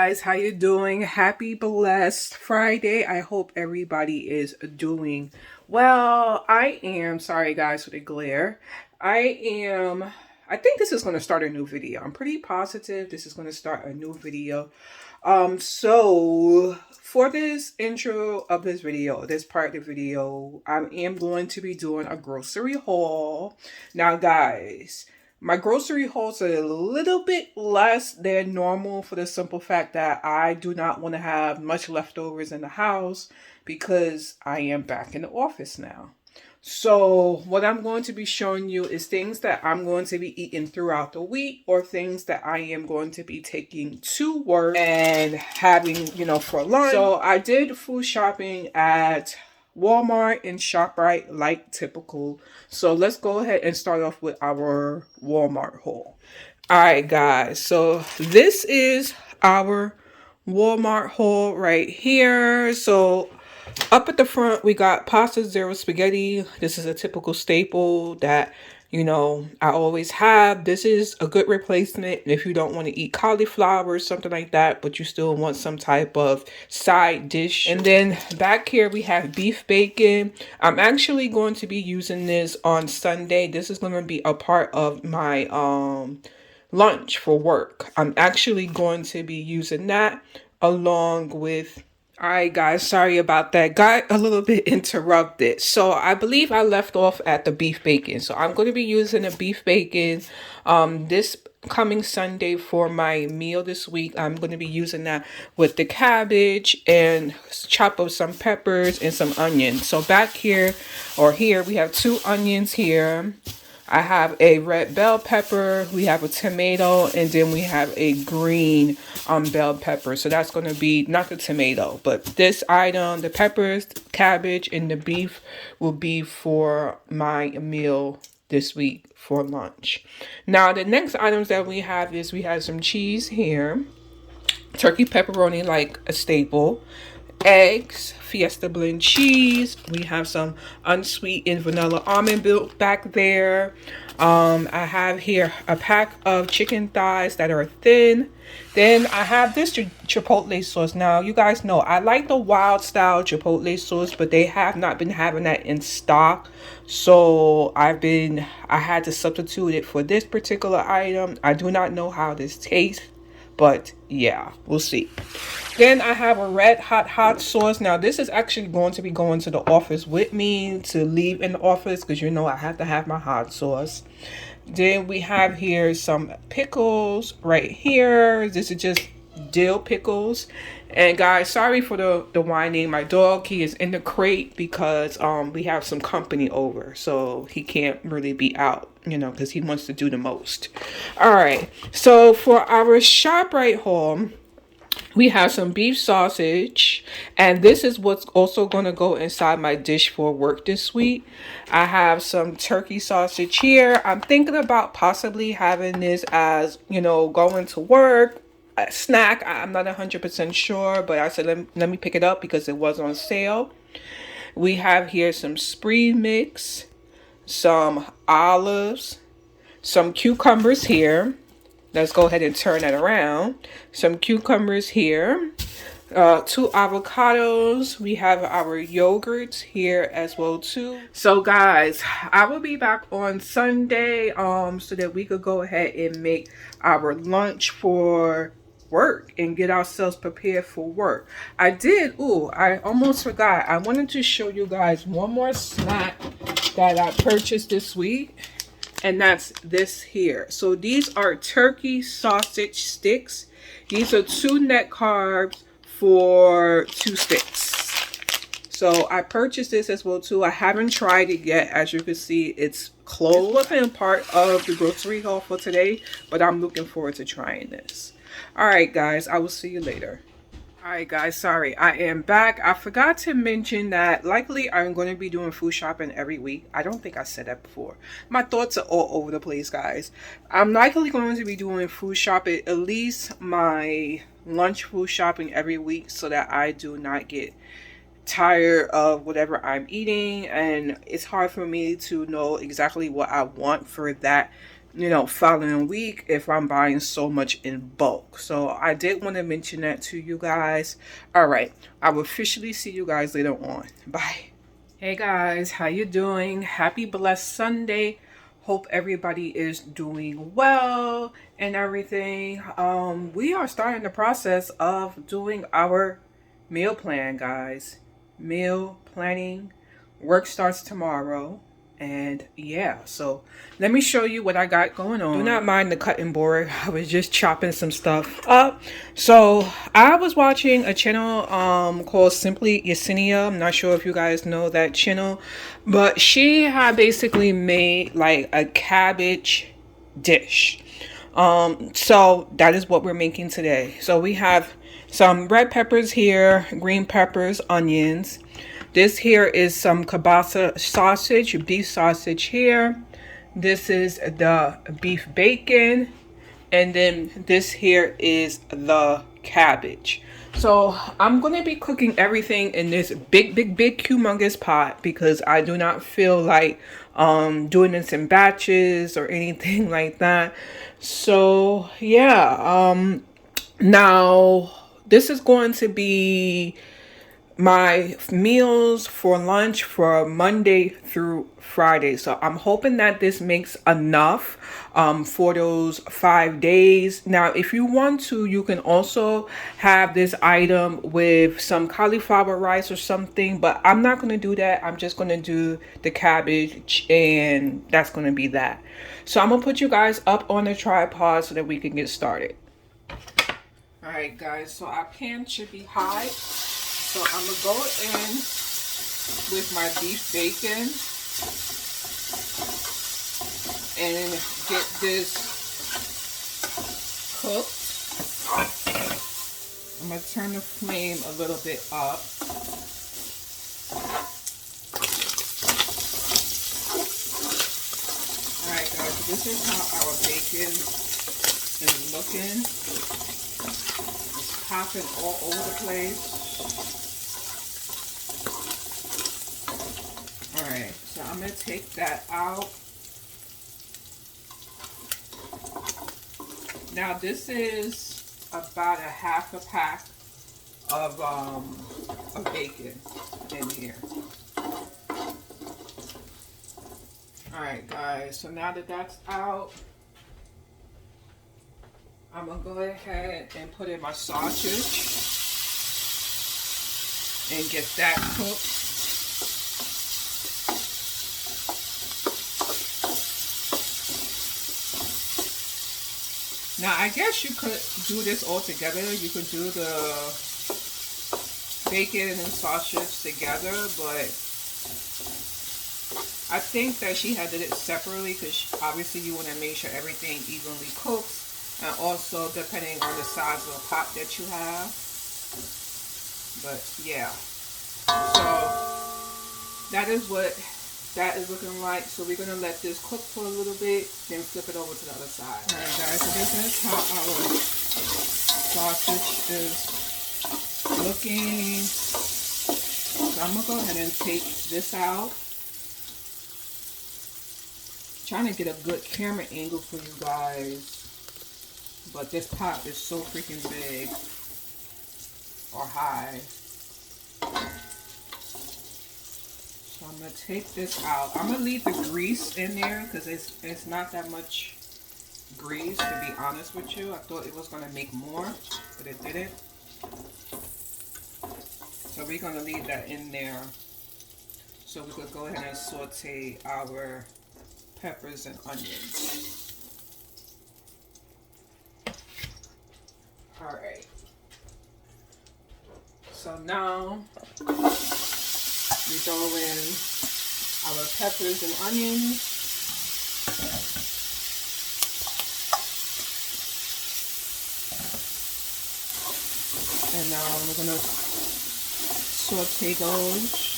guys, how you doing? Happy blessed Friday. I hope everybody is doing well. I am sorry guys for the glare. I think this is going to start a new video. I'm pretty positive this is going to start a new video. So for this intro of this video, this part of the video, I am going to be doing a grocery haul. Now guys, my grocery hauls are a little bit less than normal for the simple fact that I do not want to have much leftovers in the house because I am back in the office now. So what I'm going to be showing you is things that I'm going to be eating throughout the week or things that I am going to be taking to work and having, for lunch. So I did food shopping at Walmart and ShopRite like typical. So let's go ahead and start off with our Walmart haul. All right, guys. So this is our Walmart haul right here. So up at the front, we got pasta zero spaghetti. This is a typical staple that, I always have. This is a good replacement if you don't want to eat cauliflower or something like that, but you still want some type of side dish. And then back here, we have beef bacon. I'm actually going to be using this on Sunday. This is going to be a part of my lunch for work. I'm actually going to be using that along with... All right, guys, sorry about that. Got a little bit interrupted. So I believe I left off at the beef bacon. So I'm going to be using the beef bacon this coming Sunday for my meal this week. I'm going to be using that with the cabbage and chop up some peppers and some onions. So back here, we have 2 onions here. I have a red bell pepper, we have a tomato, and then we have a green bell pepper. So that's going to be not the tomato, but this item, the peppers, cabbage, and the beef will be for my meal this week for lunch. Now, the next items that we have is we have some cheese here, turkey pepperoni like a staple, eggs, Fiesta blend cheese. We have some unsweetened vanilla almond milk back there. I have here a pack of chicken thighs that are thin. Then I have this chipotle sauce. Now, you guys know I like the wild style chipotle sauce, but they have not been having that in stock. So I had to substitute it for this particular item. I do not know how this tastes, but yeah, we'll see. Then I have a red hot sauce. Now this is actually going to be going to the office with me to leave in the office because I have to have my hot sauce. Then we have here some pickles right here. This is just dill pickles. And guys, sorry for the whining. My dog, he is in the crate because we have some company over, so he can't really be out, because he wants to do the most. All right, so for our ShopRite haul, we have some beef sausage, and this is what's also going to go inside my dish for work this week. I have some turkey sausage here. I'm thinking about possibly having this as, going to work, a snack. I'm not 100% sure, but I said let me pick it up because it was on sale. We have here some spree mix, some olives, some cucumbers here. Let's go ahead and turn that around. Some cucumbers here. 2 avocados. We have our yogurts here as well too. So guys, I will be back on Sunday so that we could go ahead and make our lunch for work and get ourselves prepared for work. I almost forgot. I wanted to show you guys one more snack that I purchased this week. And that's this here. So these are turkey sausage sticks. These are 2 net carbs for 2 sticks. So I purchased this as well too. I haven't tried it yet. As you can see, it's closed. It wasn't part of the grocery haul for today, but I'm looking forward to trying this. All right, guys, I will see you later. All right, guys, sorry, I am back. I forgot to mention that likely I'm going to be doing food shopping every week. I don't think I said that before. My thoughts are all over the place, guys. I'm likely going to be doing food shopping, at least my lunch food shopping every week, so that I do not get tired of whatever I'm eating. And it's hard for me to know exactly what I want for that following week if I'm buying so much in bulk. So I did want to mention that to you guys. All right, I will officially see you guys later on. Bye. Hey guys, how you doing? Happy blessed Sunday. Hope everybody is doing well and everything. We are starting the process of doing our meal plan, guys. Meal planning. Work starts tomorrow. And yeah, so let me show you what I got going on. Do not mind the cutting board. I was just chopping some stuff up. So I was watching a channel called Simply Yesenia. I'm not sure if you guys know that channel, but she had basically made like a cabbage dish. So that is what we're making today. So we have some red peppers here, green peppers, onions. This here is some kielbasa sausage, beef sausage here. This is the beef bacon. And then this here is the cabbage. So I'm going to be cooking everything in this big, humongous pot because I do not feel like doing this in batches or anything like that. So yeah, now this is going to be my meals for lunch for Monday through Friday. So I'm hoping that this makes enough for those 5 days. Now, if you want to, you can also have this item with some cauliflower rice or something, but I'm not going to do that. I'm just going to do the cabbage and that's going to be that. So I'm going to put you guys up on the tripod so that we can get started. All right, guys, so our pan should be high. So I'm going to go in with my beef bacon and get this cooked. I'm going to turn the flame a little bit up. Alright guys, so this is how our bacon is looking. It's popping all over the place. Alright, so I'm going to take that out. Now this is about a half a pack of bacon in here. Alright guys, so now that that's out, I'm going to go ahead and put in my sausage and get that cooked. Now, I guess you could do this all together. You could do the bacon and sausage together, but I think that she had did it separately because obviously you want to make sure everything evenly cooks, and also depending on the size of the pot that you have. But yeah, so that is what that is looking like. So we're going to let this cook for a little bit, then flip it over to the other side. Alright guys, so this is how our sausage is looking. So I'm going to go ahead and take this out. Trying to get a good camera angle for you guys. But this pot is so freaking big. Or high. So I'm going to take this out. I'm going to leave the grease in there because it's not that much grease, to be honest with you. I thought it was going to make more, but it didn't. So we're going to leave that in there so we could go ahead and saute our peppers and onions. Alright. So now we throw in our peppers and onions. And now I'm going to saute those.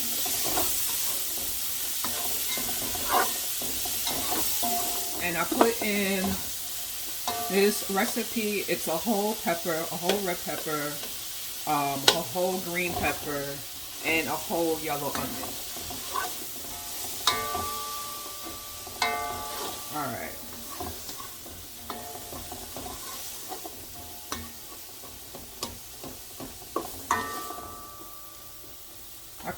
And I put in this recipe. It's a whole pepper, a whole red pepper, a whole green pepper, and a whole yellow onion. Alright.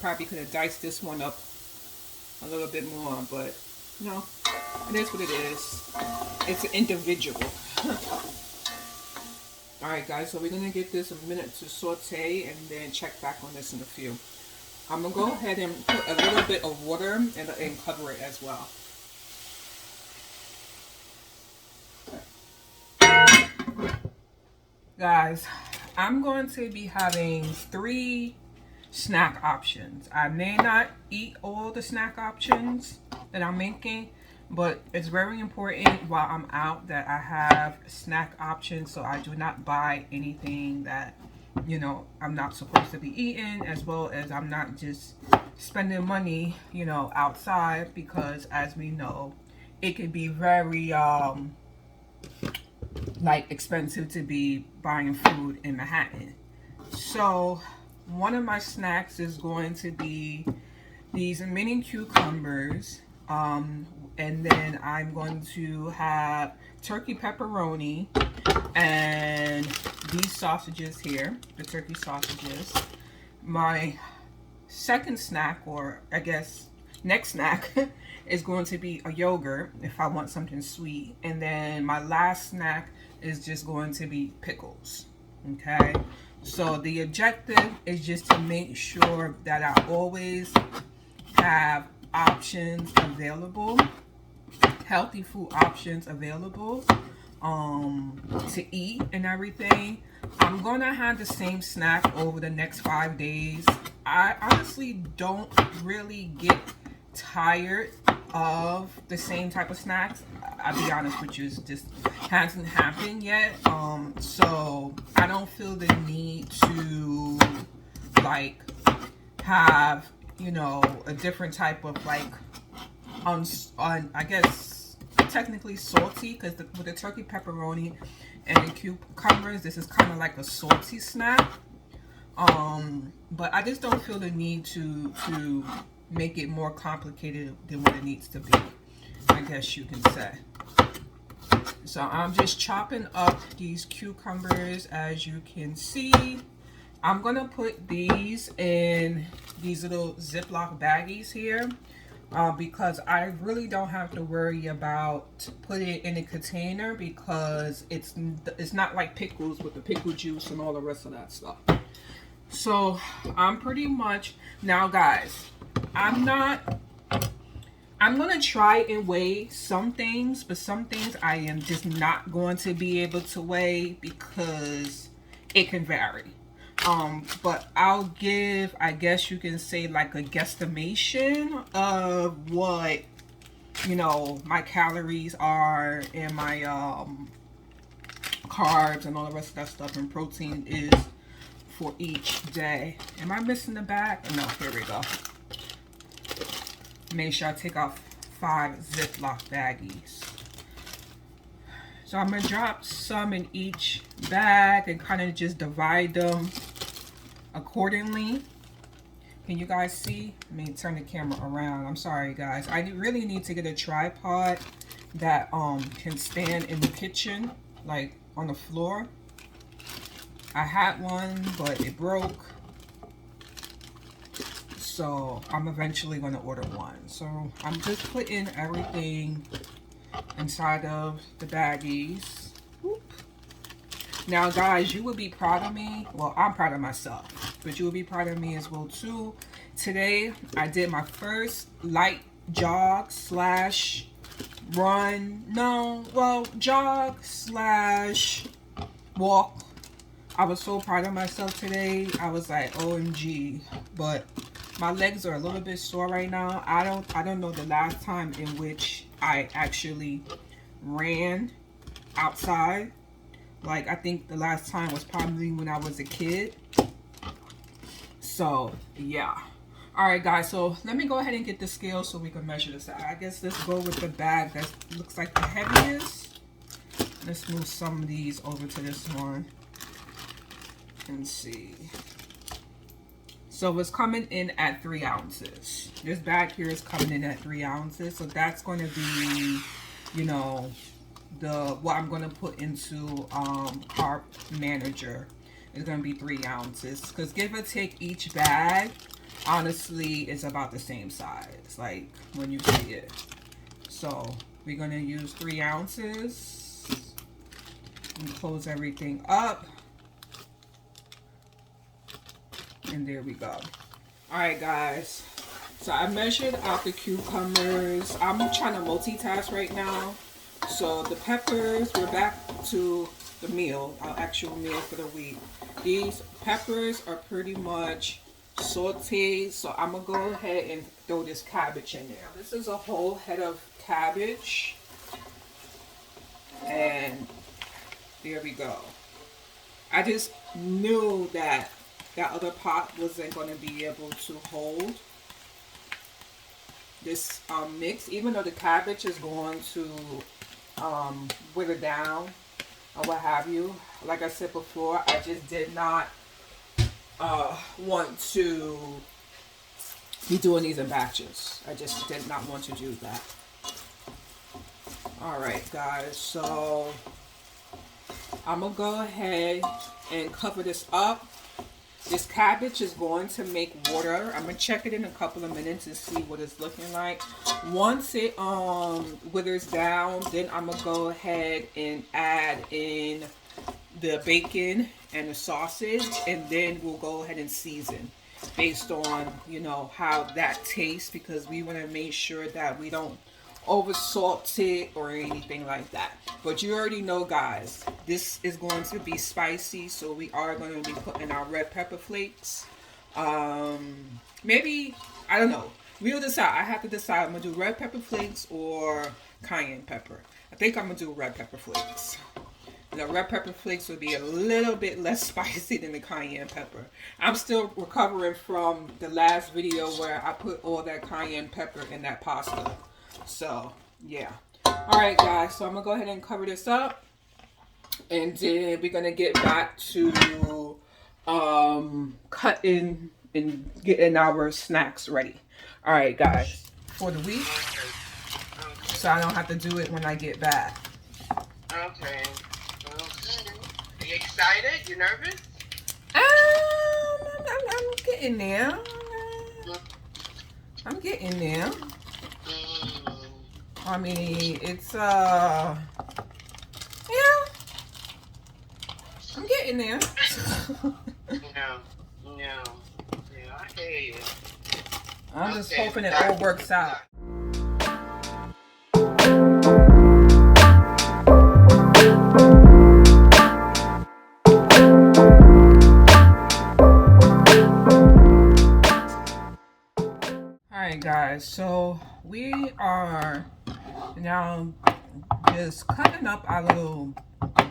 probably could have diced this one up a little bit more, but you know, it is what it is. It's an individual. All right, guys, so we're gonna give this a minute to saute and then check back on this in a few. I'm gonna go ahead and put a little bit of water and cover it as well. Guys, I'm going to be having 3 snack options. I may not eat all the snack options that I'm making, but it's very important while I'm out that I have snack options, so I do not buy anything that, you know, I'm not supposed to be eating, as well as I'm not just spending money, you know, outside, because as we know, it can be very like expensive to be buying food in Manhattan. So one of my snacks is going to be these mini cucumbers, and then I'm going to have turkey pepperoni and these sausages here, the turkey sausages. My second snack, or I guess next snack, is going to be a yogurt if I want something sweet. And then my last snack is just going to be pickles. Okay, so the objective is just to make sure that I always have options available, healthy food options available to eat and everything. I'm gonna have the same snack over the next 5 days. I honestly don't really get tired of the same type of snacks. I'll be honest with you, it just hasn't happened yet. So I don't feel the need to like have, you know, a different type of like on I guess technically salty, because with the turkey pepperoni and the cucumbers, this is kind of like a salty snack. But I just don't feel the need to make it more complicated than what it needs to be, I guess you can say. So I'm just chopping up these cucumbers, as you can see. I'm gonna put these in these little Ziploc baggies here, because I really don't have to worry about putting it in a container, because it's not like pickles with the pickle juice and all the rest of that stuff. So I'm pretty much, now guys, I'm gonna try and weigh some things, but some things I am just not going to be able to weigh because it can vary. But I'll give, I guess you can say, like a guesstimation of what, you know, my calories are and my carbs and all the rest of that stuff, and protein is for each day. Am I missing the bag? No, here we go. Make sure I take off 5 Ziploc baggies. So I'm gonna drop some in each bag and kind of just divide them accordingly. Can you guys see? Let me turn the camera around. I'm sorry guys. I really need to get a tripod that can stand in the kitchen, like on the floor. I had one, but it broke. So I'm eventually going to order one. So I'm just putting everything inside of the baggies. Whoop. Now guys, you will be proud of me. Well, I'm proud of myself, but you will be proud of me as well too. Today I did my first light jog slash run. No, well, jog slash walk. I was so proud of myself today. I was like, OMG. But my legs are a little bit sore right now. I don't know the last time in which I actually ran outside. Like, I think the last time was probably when I was a kid. So yeah. All right guys, so let me go ahead and get the scale so we can measure this out. I guess let's go with the bag that looks like the heaviest. Let's move some of these over to this one and see. So it's coming in at 3 ounces. This bag here is coming in at 3 ounces. So that's going to be, you know, what I'm going to put into Carb Manager is going to be 3 ounces. Because give or take each bag honestly is about the same size, like when you see it. So we're gonna use 3 ounces and close everything up. And there we go. All right, guys. So I measured out the cucumbers. I'm trying to multitask right now. So the peppers, we're back to the meal, our actual meal for the week. These peppers are pretty much sauteed. So I'm going to go ahead and throw this cabbage in there. This is a whole head of cabbage. And there we go. I just knew that that other pot wasn't going to be able to hold this mix, even though the cabbage is going to wither down or what have you. Like I said before, I just did not want to be doing these in batches. I just did not want to do that. All right, guys, so I'm gonna go ahead and cover this up. This cabbage is going to make water. I'm going to check it in a couple of minutes and see what it's looking like. Once it withers down, then I'm going to go ahead and add in the bacon and the sausage, and then we'll go ahead and season based on, you know, how that tastes, because we want to make sure that we don't over salt it or anything like that. But you already know, guys, this is going to be spicy, so we are going to be putting our red pepper flakes. Maybe, I don't know, we'll decide. I have to decide. I'm gonna do red pepper flakes or cayenne pepper. I think I'm gonna do red pepper flakes. The red pepper flakes will be a little bit less spicy than the cayenne pepper. I'm still recovering from the last video where I put all that cayenne pepper in that pasta. So, yeah. Alright, guys. So, I'm going to go ahead and cover this up. And then we're going to get back to cutting and getting our snacks ready. Alright, guys. For the week. So, I don't have to do it when I get back. Okay. Are you excited? You nervous? I'm getting there. I'm getting there. I mean, it's, yeah, I'm getting there. Yeah, I hear you. I'm just hoping it all works out. Alright, guys, so we are now just cutting up our little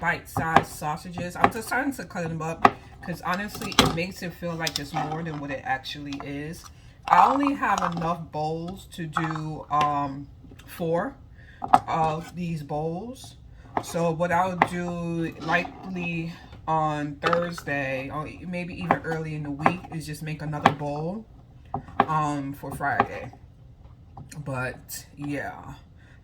bite-sized sausages. I'm just starting to cut them up because honestly it makes it feel like it's more than what it actually is. I only have enough bowls to do 4 of these bowls. So what I'll do likely on Thursday or maybe even early in the week is just make another bowl for Friday. But yeah,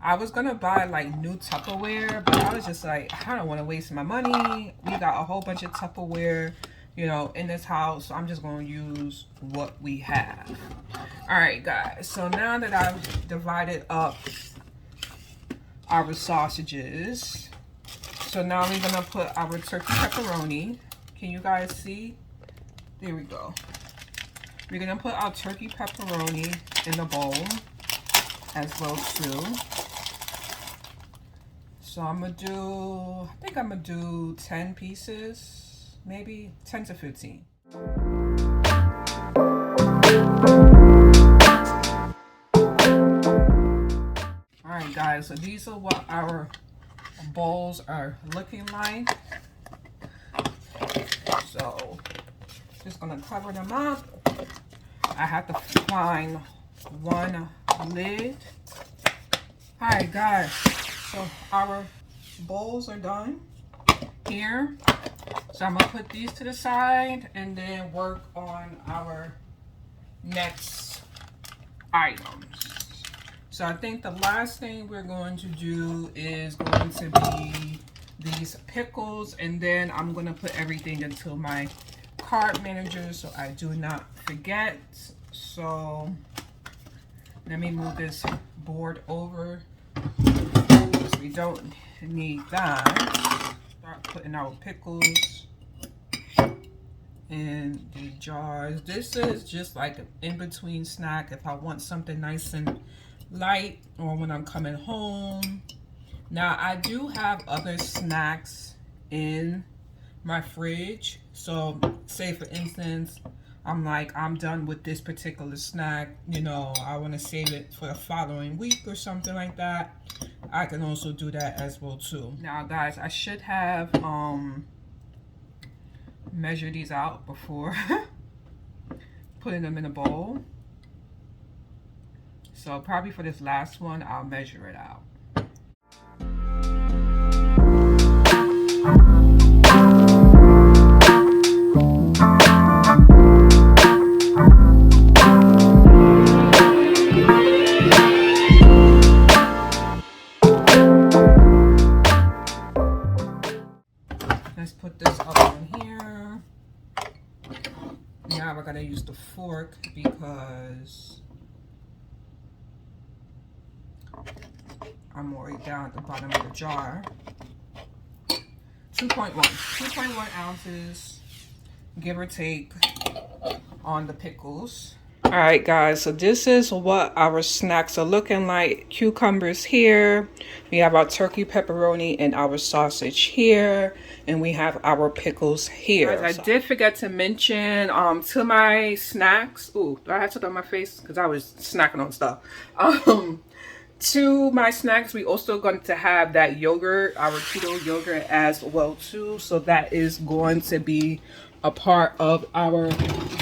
I was gonna buy like new Tupperware, but I was just like, I don't want to waste my money. We got a whole bunch of Tupperware, you know, in this house, so I'm just gonna use what we have. All right, guys, so now that I've divided up our sausages, so now we're gonna put our turkey pepperoni. Can you guys see? There we go. We're gonna put our turkey pepperoni in the bowl as well too. So I'm gonna do, I think I'm gonna do 10 pieces, maybe 10 to 15. Alright guys, so these are what our bowls are looking like. So just gonna cover them up. I have to find one lid. Alright guys, so our bowls are done here. So I'm gonna put these to the side and then work on our next items. So I think the last thing we're going to do is going to be these pickles, and then I'm gonna put everything into my card manager so I do not forget. So let me move this board over because we don't need that. Start putting our pickles in the jars. This is just like an in-between snack if I want something nice and light or when I'm coming home. Now I do have other snacks in my fridge. So say for instance, I'm done with this particular snack, you know, I want to save it for the following week or something like that. I can also do that as well too. Now guys, I should have measured these out before putting them in a bowl. So probably for this last one, I'll measure it out. Let's put this up on here. Now we're gonna use the fork because I'm already down at the bottom of the jar. 2.1 ounces, give or take, on the pickles. All right, guys, so this is what our snacks are looking like. Cucumbers here, we have our turkey pepperoni and our sausage here, and we have our pickles here. Guys, I did forget to mention to my snacks. Ooh, do I have to on my face? Because I was snacking on stuff. To my snacks, we also going to have that yogurt, our keto yogurt as well too. So that is going to be a part of our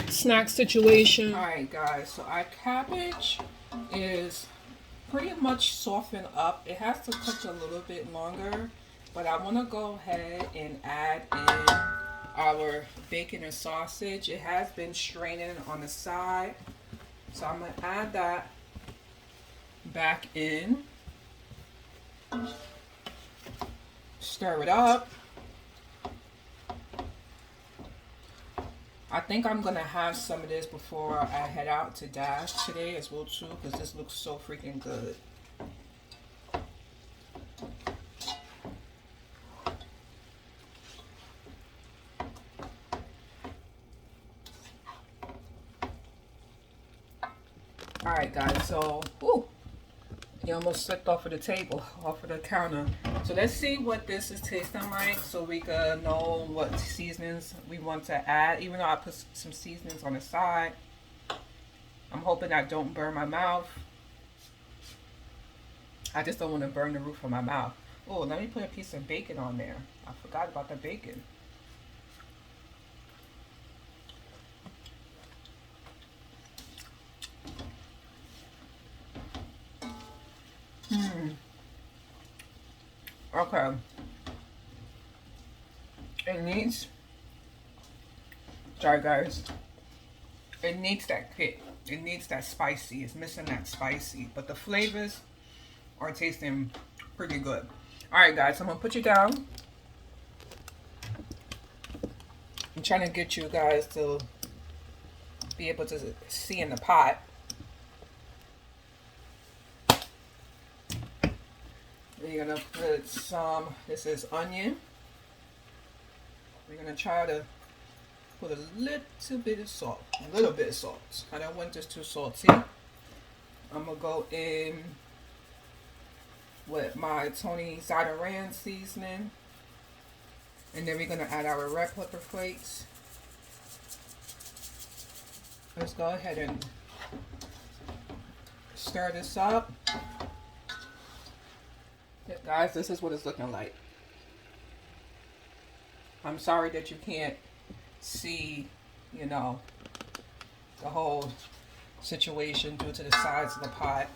snack situation. All right, guys, so our cabbage is pretty much softened up. It has to cook a little bit longer, but I want to go ahead and add in our bacon and sausage. It has been straining on the side, so I'm going to add that back in. Stir it up. I think I'm gonna have some of this before I head out to Dash today as well too, because this looks so freaking good. All right, guys, so it almost slipped off of the table, off of the counter. So let's see what this is tasting like so we can know what seasonings we want to add. Even though I put some seasonings on the side, I'm hoping I don't burn my mouth. I just don't want to burn the roof of my mouth. Oh, let me put a piece of bacon on there. I forgot about the bacon. Okay. It needs, sorry guys, it needs that kick. It needs that spicy. It's missing that spicy, but the flavors are tasting pretty good. All right, guys, I'm gonna put you down. I'm trying to get you guys to be able to see in the pot. We're gonna put some, this is onion. We're gonna try to put a little bit of salt. I don't want this too salty. I'm gonna go in with my Tony Zadaran seasoning. And then we're gonna add our red pepper flakes. Let's go ahead and stir this up. Yeah, guys, this is what it's looking like. I'm sorry that you can't see, you know, the whole situation due to the size of the pot.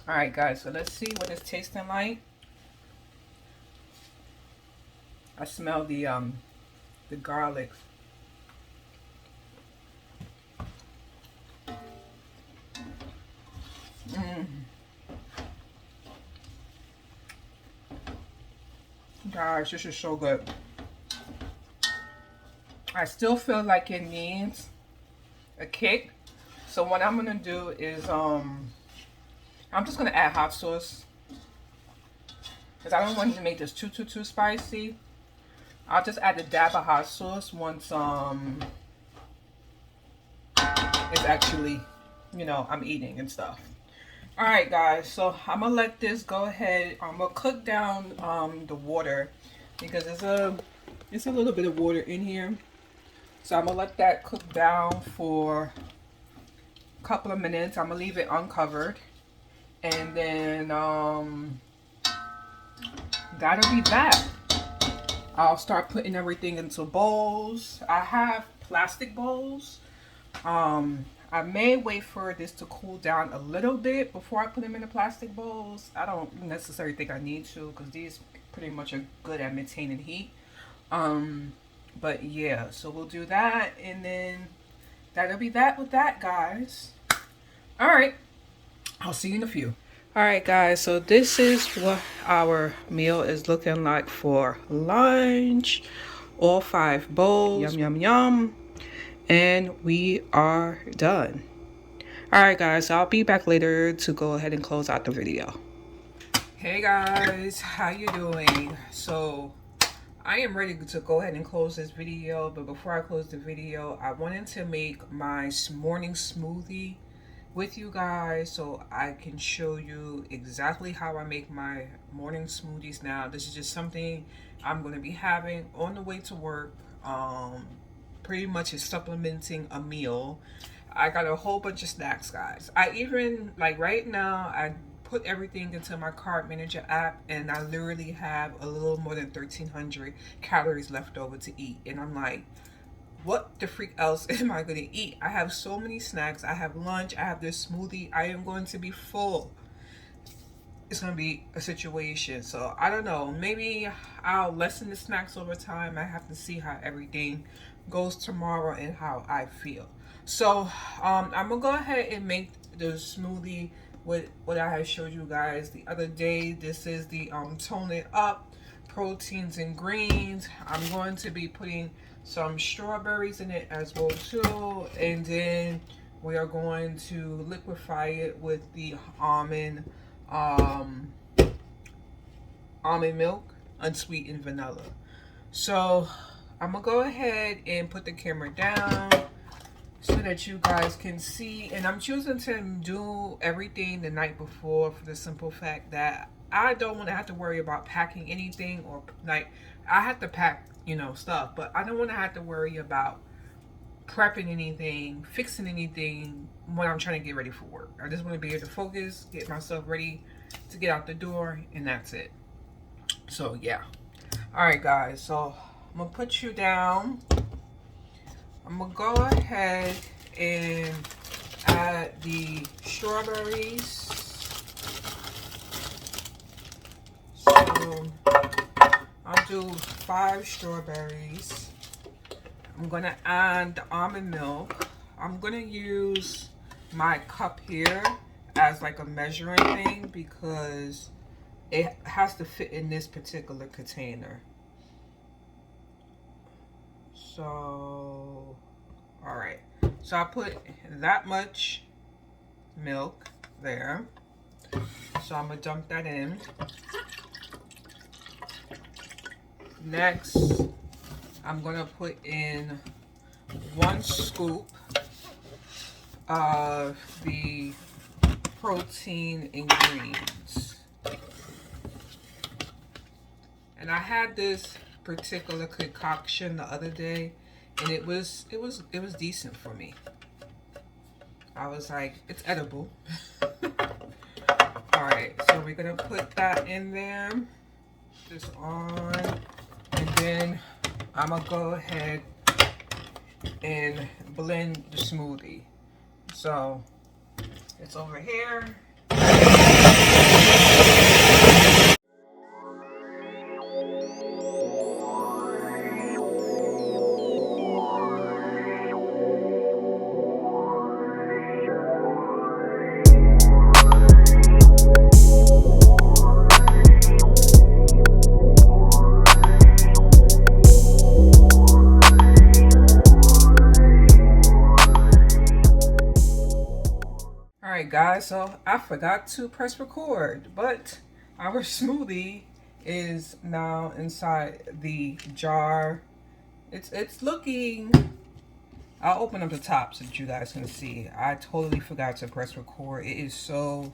All right, guys, so let's see what it's tasting like. I smell the garlic. Guys, this is so good. I still feel like it needs a kick. So what I'm gonna do is I'm just gonna add hot sauce because I don't want to make this too spicy. I'll just add a dab of hot sauce once it's actually, you know, I'm eating and stuff. All right, guys. So I'm gonna let this go ahead. I'm gonna cook down the water because there's a little bit of water in here. So I'm gonna let that cook down for a couple of minutes. I'm gonna leave it uncovered, and then that'll be that. I'll start putting everything into bowls. I have plastic bowls. I may wait for this to cool down a little bit before I put them in the plastic bowls. I don't necessarily think I need to because these pretty much are good at maintaining heat. But yeah, so we'll do that, and then that'll be that with that, guys. All right, I'll see you in a few. All right, guys, so this is what our meal is looking like for lunch. All 5 bowls. Yum, yum, yum. And we are done. All right, guys, so I'll be back later to go ahead and close out the video. Hey, guys, how you doing? So I am ready to go ahead and close this video, but before I close the video, I wanted to make my morning smoothie with you guys so I can show you exactly how I make my morning smoothies now. This is just something I'm going to be having on the way to work. Pretty much is supplementing a meal. I got a whole bunch of snacks, guys. I even, like right now, I put everything into my card manager app, and I literally have a little more than 1,300 calories left over to eat. And I'm like, what the freak else am I gonna eat? I have so many snacks. I have lunch, I have this smoothie. I am going to be full. It's gonna be a situation. So I don't know, maybe I'll lessen the snacks over time. I have to see how everything goes tomorrow and how I feel. So I'm gonna go ahead and make the smoothie with what I had showed you guys the other day. This is the Tone It Up proteins and greens. I'm going to be putting some strawberries in it as well too, and then we are going to liquefy it with the almond milk, unsweetened vanilla. So I'm gonna go ahead and put the camera down so that you guys can see. And I'm choosing to do everything the night before for the simple fact that I don't want to have to worry about packing anything, or like I have to pack, you know, stuff, but I don't want to have to worry about prepping anything, fixing anything when I'm trying to get ready for work. I just want to be able to focus, get myself ready to get out the door, and that's it. So yeah. All right, guys, so I'm gonna put you down. I'm gonna go ahead and add the strawberries. So I'll do 5 strawberries. I'm gonna add the almond milk. I'm gonna use my cup here as like a measuring thing because it has to fit in this particular container. So, all right. So I put that much milk there. So I'm gonna dump that in. Next, I'm gonna put in 1 scoop of the protein and greens. And I had this particular concoction the other day, and it was decent for me. I was like, it's edible. All right, so we're gonna put that in there, just on, and then I'm gonna go ahead and blend the smoothie. So it's over here. guys, so I forgot to press record, but our smoothie is now inside the jar. It's looking. I'll open up the top so that you guys can see. I totally forgot to press record. It is so.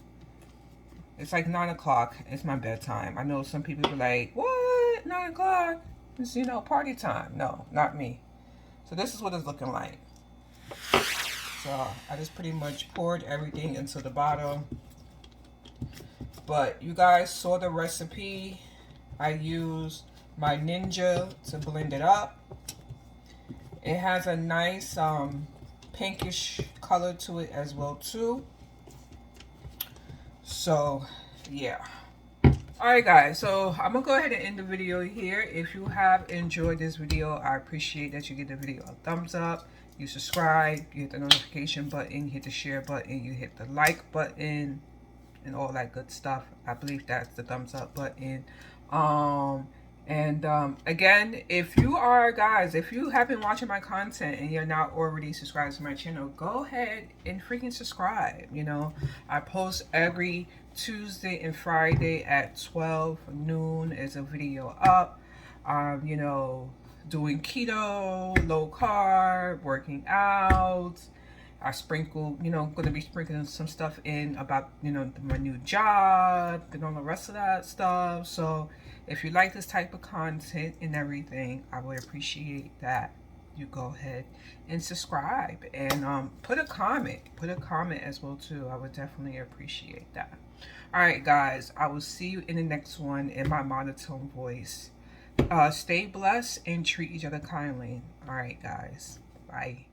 It's like 9 o'clock. It's my bedtime. I know some people be like, "What? 9 o'clock? It's party time." No, not me. So this is what it's looking like. So I just pretty much poured everything into the bottle. But you guys saw the recipe. I used my Ninja to blend it up. It has a nice pinkish color to it as well too. So yeah. Alright guys, so I'm gonna go ahead and end the video here. If you have enjoyed this video, I appreciate that you give the video a thumbs up, you subscribe, you hit the notification button, you hit the share button, you hit the like button, and all that good stuff. I believe that's the thumbs up button. Again, if you have been watching my content and you're not already subscribed to my channel, go ahead and freaking subscribe. I post every Tuesday and Friday at 12 noon is a video up. Doing keto, low carb, working out. I sprinkle, going to be sprinkling some stuff in about, my new job and all the rest of that stuff. So if you like this type of content and everything, I would appreciate that you go ahead and subscribe and put a comment as well too. I would definitely appreciate that. All right, guys, I will see you in the next one in my monotone voice. Stay blessed and treat each other kindly. All right, guys. Bye.